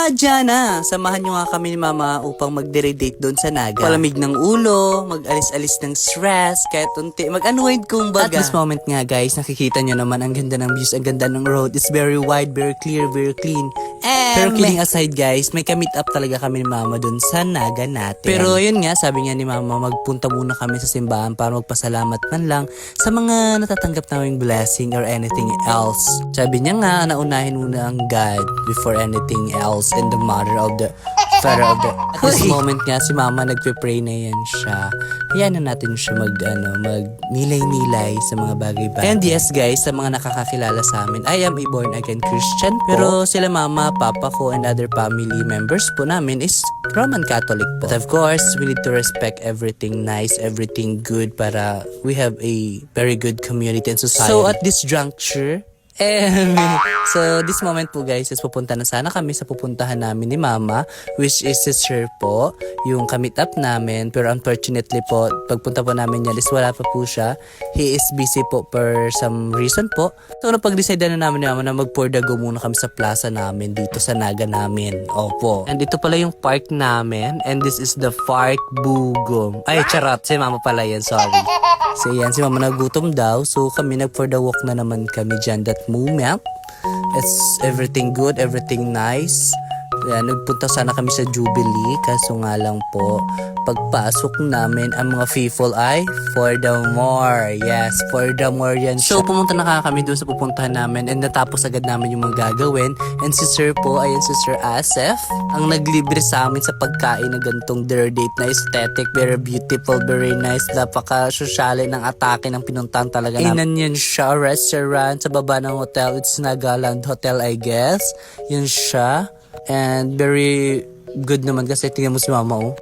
Sadya na! Samahan nyo nga kami ni Mama upang mag-date doon sa Naga. Palamig ng ulo, mag-alis-alis ng stress, kahit unti, mag-unwind kumbaga. At this moment nga guys, nakikita nyo naman ang ganda ng views, ang ganda ng road. It's very wide, very clear, very clean. Pero kidding aside guys, may ka-meet up talaga kami ni Mama doon sa Naga natin. Pero yun nga, sabi nga ni Mama, magpunta muna kami sa simbahan para magpasalamat man lang sa mga natatanggap naming blessing or anything else. Sabi niya nga, naunahin muna ang God before anything else and the mother of the father of the... At this moment nga, si Mama nagpe-pray na yan siya. Hayaan na natin siya mag-nilay-nilay sa mga bagay-bagay. And yes guys, sa mga nakakakilala sa amin, I am a born again Christian po. Pero sila Mama, Papa ko, and other family members po namin is Roman Catholic po. But of course, we need to respect everything nice, everything good para we have a very good community and society. So at this juncture, so this moment po guys is pupunta na sana kami sa pupuntahan namin ni Mama, which is sister po, yung ka-meet up namin. Pero unfortunately po, pagpunta po namin yan is wala pa po siya. He is busy po for some reason po. So napag-decide na namin ni Mama na mag-pour the go muna kami sa plaza namin dito sa Naga namin. Opo. And ito pala yung park namin, and this is the Park Bugong. Ay charot, si Mama pala yan, sorry. So yan, si Mama nagutom daw, so kami nag-for the walk na naman kami dyan that moment. It's everything good, everything nice. Yan, nagpunta sana kami sa Jubilee, kaso nga lang po, pagpasok namin, ang mga people ay for the more. Yes, for the more yan. So pumunta na kami doon sa pupuntahan namin, and natapos agad namin yung mga gagawin. And si Sir po, ayan si Sir Asef, ang naglibre sa amin sa pagkain ng gantong dinner date na aesthetic, very beautiful, very nice. Napaka-sosyale ng atake ng pinuntahan talaga namin. Inan yan siya, restaurant sa baba ng hotel. It's Nagaland Hotel, I guess. Yun siya. And very good naman kasi tingnan mo si Mama, oh.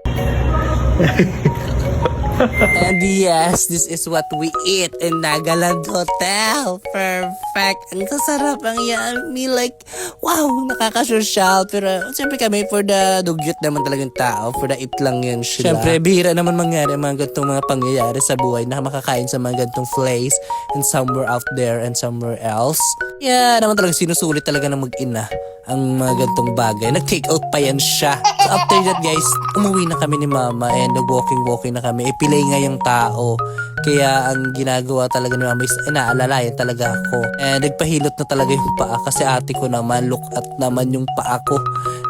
And yes, this is what we eat in Nagaland Hotel. Perfect. Ang sasarap, ang yummy. Like, wow, nakakasosyal. Pero siyempre kami for the dugyot naman talagang tao. For the eat lang yan sila. Siyempre, bihira naman mangyari mga gantong mga pangyayari sa buhay na makakain sa mga gantong place and somewhere out there and somewhere else. Yeah, naman talagang sinusulit talaga ng mag-ina ang mga gantong bagay. Nag-take out pa yan siya. So after that guys, umuwi na kami ni Mama and nag-walking na kami. Pilay nga yung tao. Kaya ang ginagawa talaga ni Mama is inaalalayan talaga ako. And nagpahilot na talaga yung paa kasi ate ko naman, look at naman yung paa ko.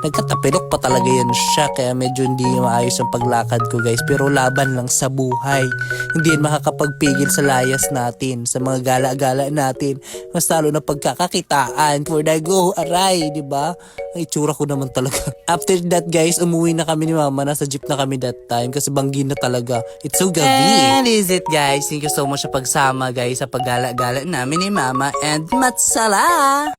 Nagkatapilok pa talaga yan siya. Kaya medyo hindi maayos ang paglakad ko guys. Pero laban lang sa buhay. Hindi yan makakapagpigil sa layas natin, sa mga gala-gala natin. Mas talo na pagkakakitaan. For the go, aray, diba? Ang itsura ko naman talaga. After that guys, umuwi na kami ni Mama. Nasa jeep na kami that time kasi banggi na talaga. It's so gabi. And is it guys? Thank you so much sa pagsama guys sa paggala-gala namin ni Mama. And matsala!